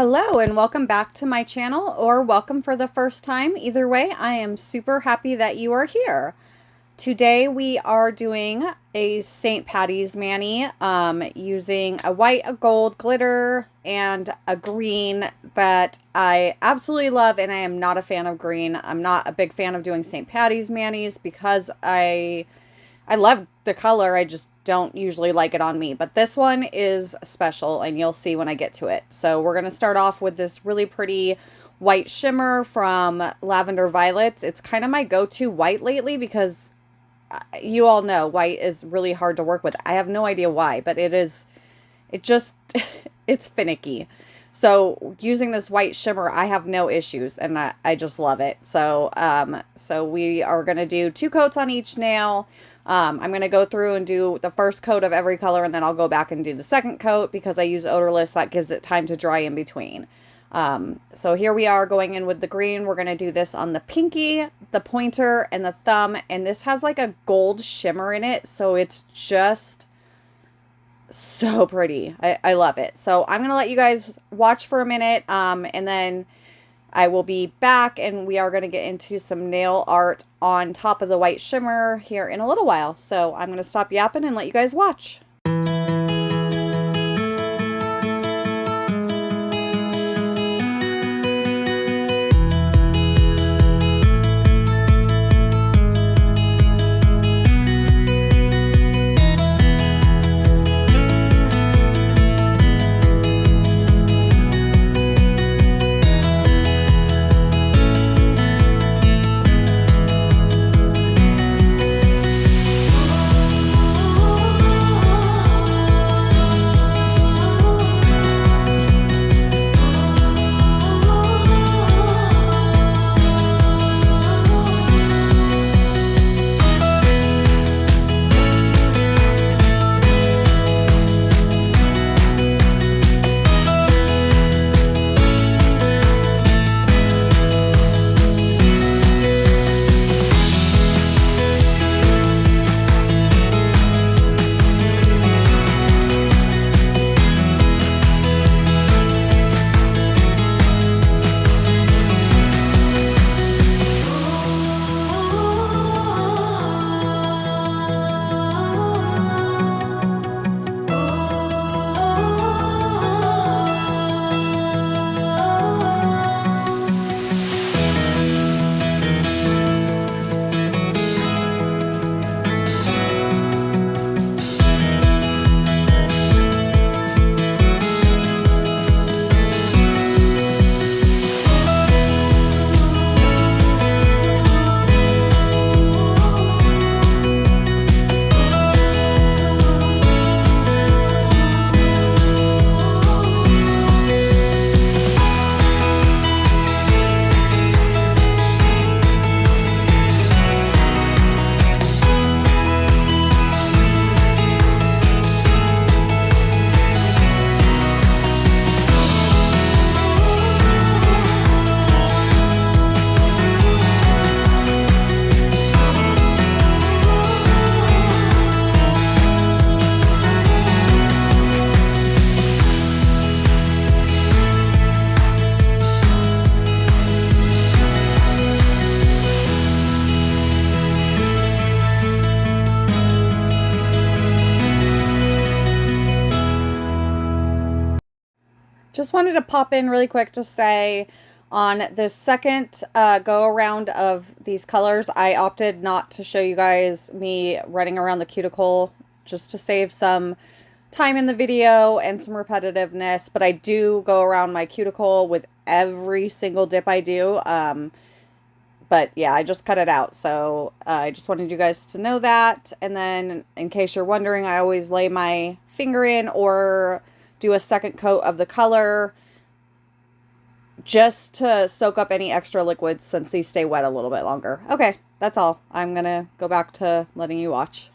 Hello and welcome back to my channel, or welcome for the first time. Either way, I am super happy that you are here. Today we are doing a St. Patty's Mani using a white, a gold glitter, and a green that I absolutely love, and I am not a fan of green. I'm not a big fan of doing St. Patty's Manis because I love the color, I just don't usually like it on me. But this one is special, and you'll see when I get to it. So we're going to start off with this really pretty white shimmer from Lavender Violets. It's kind of my go-to white lately because you all know white is really hard to work with. I have no idea why, but it's finicky. So using this white shimmer, I have no issues, and I just love it. So, so we are going to do 2 coats on each nail. I'm going to go through and do the first coat of every color, and then I'll go back and do the second coat because I use odorless. That gives it time to dry in between. So here we are going in with the green. We're going to do this on the pinky, the pointer, and the thumb. And this has like a gold shimmer in it. So it's just so pretty. I love it. So I'm going to let you guys watch for a minute. And then I will be back, and we are going to get into some nail art on top of the white shimmer here in a little while. So I'm going to stop yapping and let you guys watch. Just wanted to pop in really quick to say on the second go around of these colors, I opted not to show you guys me running around the cuticle just to save some time in the video and some repetitiveness, but I do go around my cuticle with every single dip I do. But yeah, I just cut it out. So I just wanted you guys to know that. And then in case you're wondering, I always lay my finger in or do a second coat of the color just to soak up any extra liquids since these stay wet a little bit longer. Okay, that's all. I'm gonna go back to letting you watch.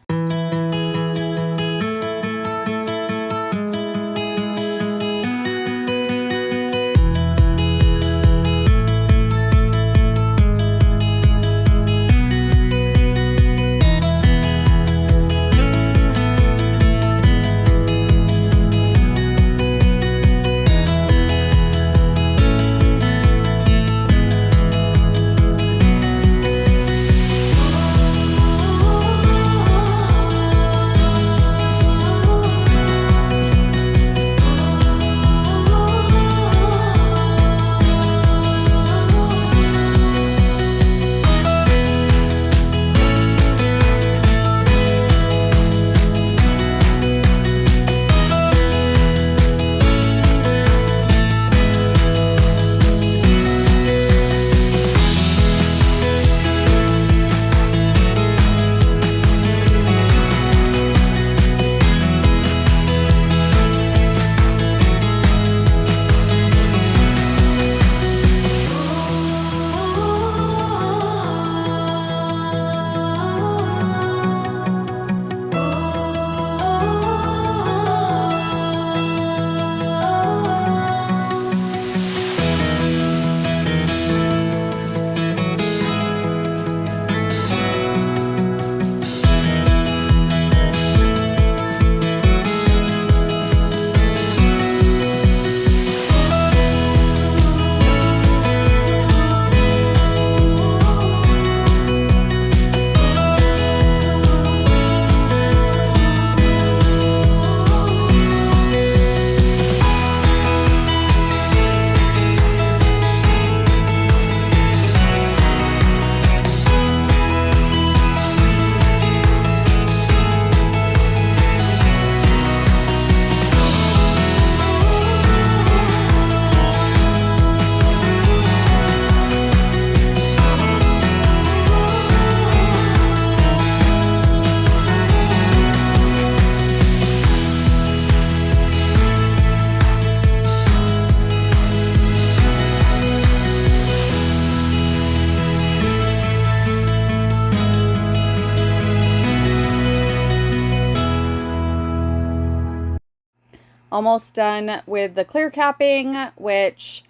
almost done with the clear capping, which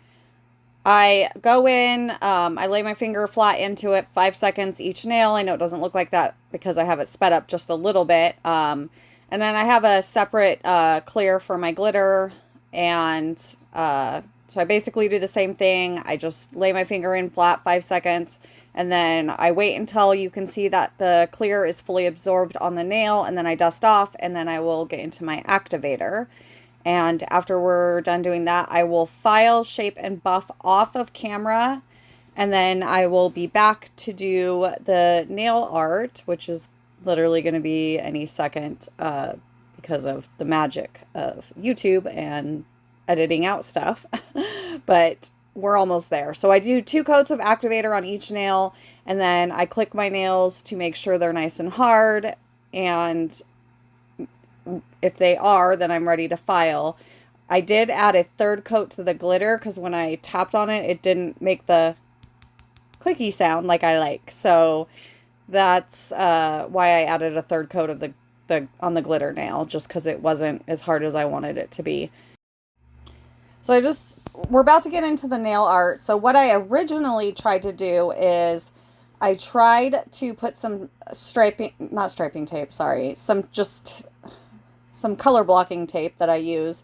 I go in, I lay my finger flat into it, 5 seconds each nail. I know it doesn't look like that because I have it sped up just a little bit. And then I have a separate clear for my glitter. And so I basically do the same thing. I just lay my finger in flat, 5 seconds. And then I wait until you can see that the clear is fully absorbed on the nail. And then I dust off, and then I will get into my activator. And after we're done doing that, I will file, shape, and buff off of camera. And then I will be back to do the nail art, which is literally going to be any second because of the magic of YouTube and editing out stuff. But we're almost there. So I do 2 coats of activator on each nail, and then I click my nails to make sure they're nice and hard. And if they are, then I'm ready to file. I did add a 3rd coat to the glitter because when I tapped on it, it didn't make the clicky sound like I like. So that's why I added a 3rd coat of the on the glitter nail, just because it wasn't as hard as I wanted it to be. So we're about to get into the nail art. So what I originally tried to do is I tried to put some not striping tape, sorry, some color blocking tape that I use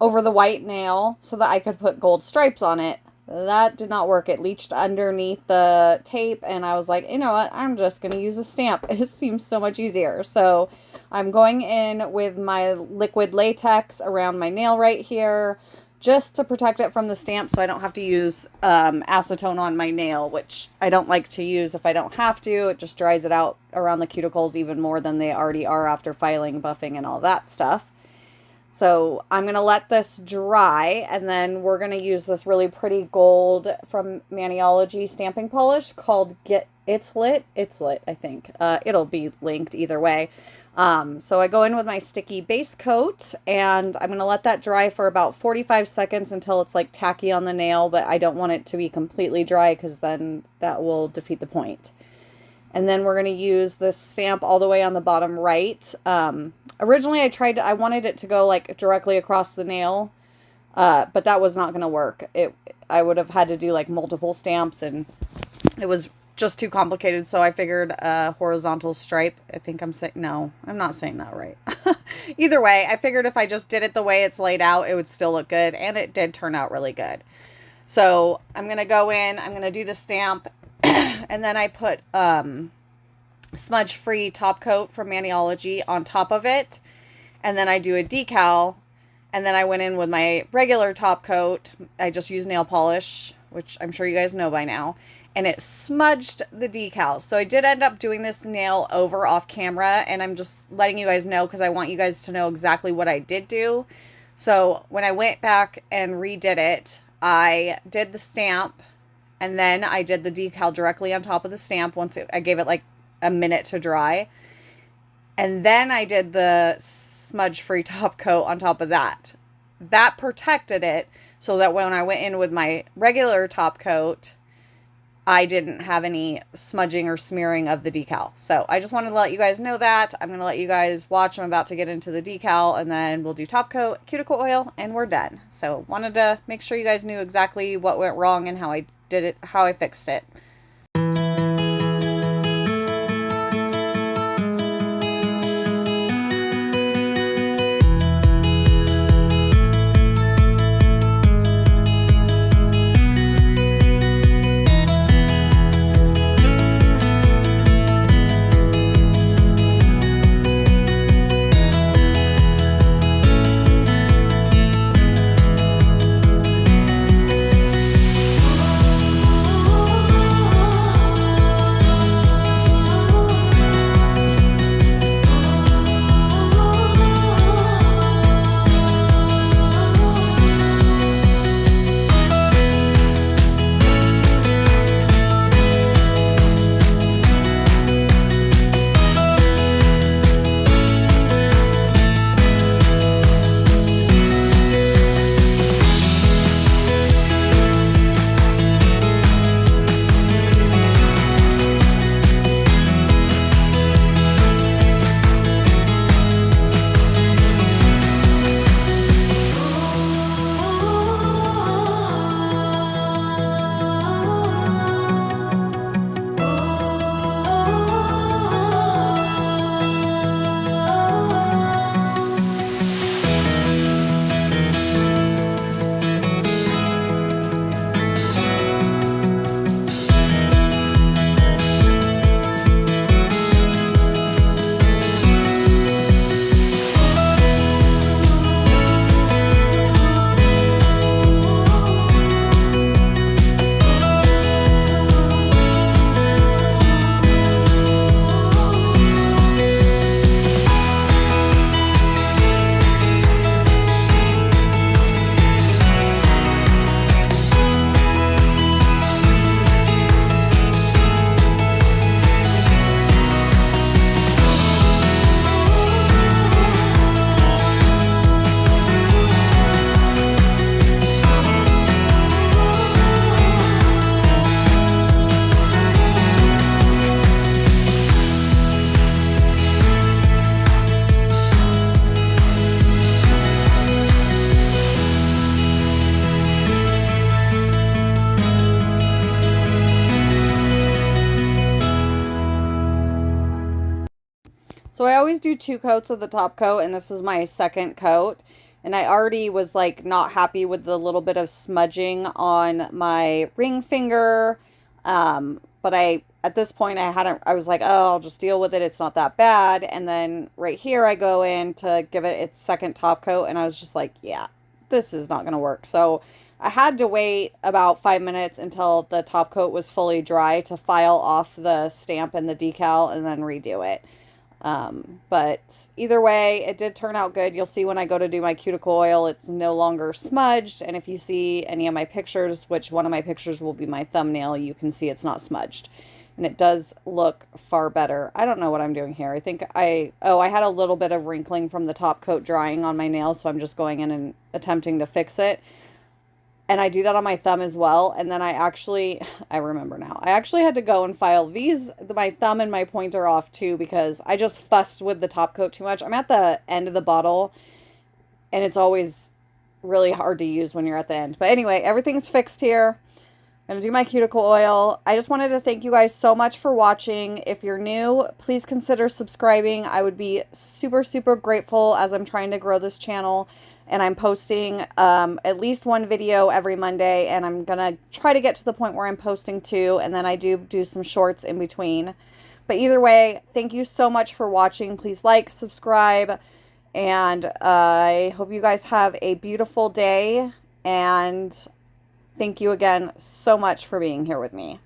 over the white nail so that I could put gold stripes on it. That did not work. It leached underneath the tape, and I was like, you know what? I'm just going to use a stamp. It seems so much easier. So I'm going in with my liquid latex around my nail right here just to protect it from the stamp so I don't have to use acetone on my nail, which I don't like to use if I don't have to. It just dries it out around the cuticles even more than they already are after filing, buffing, and all that stuff. So I'm going to let this dry, and then we're going to use this really pretty gold from Maniology stamping polish called It's Lit, I think. It'll be linked either way. So I go in with my sticky base coat, and I'm going to let that dry for about 45 seconds until it's like tacky on the nail, but I don't want it to be completely dry because then that will defeat the point. And then we're going to use this stamp all the way on the bottom right. Originally I wanted it to go like directly across the nail, but that was not going to work. I would have had to do like multiple stamps, and it was just too complicated. So I figured a horizontal stripe. I think I'm saying, no, I'm not saying that right. Either way, I figured if I just did it the way it's laid out, it would still look good. And it did turn out really good. So I'm going to go in, I'm going to do the stamp, and then I put smudge-free top coat from Maniology on top of it. And then I do a decal, and then I went in with my regular top coat. I just used nail polish, which I'm sure you guys know by now. And it smudged the decal. So I did end up doing this nail over off camera, and I'm just letting you guys know because I want you guys to know exactly what I did do. So when I went back and redid it, I did the stamp, and then I did the decal directly on top of the stamp I gave it like a minute to dry. And then I did the smudge-free top coat on top of that. That protected it so that when I went in with my regular top coat, I didn't have any smudging or smearing of the decal. So I just wanted to let you guys know that. I'm going to let you guys watch. I'm about to get into the decal, and then we'll do top coat, cuticle oil, and we're done. So wanted to make sure you guys knew exactly what went wrong and how I did it, how I fixed it. So I always do 2 coats of the top coat, and this is my second coat. And I already was like not happy with the little bit of smudging on my ring finger. But at this point, I was like, oh, I'll just deal with it. It's not that bad. And then right here, I go in to give it its second top coat, and I was just like, yeah, this is not going to work. So I had to wait about 5 minutes until the top coat was fully dry to file off the stamp and the decal and then redo it. But either way, it did turn out good. You'll see when I go to do my cuticle oil, it's no longer smudged. And if you see any of my pictures, which one of my pictures will be my thumbnail, you can see it's not smudged. And it does look far better. I don't know what I'm doing here. I think I had a little bit of wrinkling from the top coat drying on my nails, so I'm just going in and attempting to fix it. And I do that on my thumb as well. And then I remember now. I actually had to go and file my thumb and my pointer off too because I just fussed with the top coat too much. I'm at the end of the bottle and it's always really hard to use when you're at the end. But anyway, everything's fixed here. I'm going to do my cuticle oil. I just wanted to thank you guys so much for watching. If you're new, please consider subscribing. I would be super, super grateful as I'm trying to grow this channel. And I'm posting at least one video every Monday. And I'm going to try to get to the point where I'm posting 2. And then I do some shorts in between. But either way, thank you so much for watching. Please like, subscribe. And I hope you guys have a beautiful day. And thank you again so much for being here with me.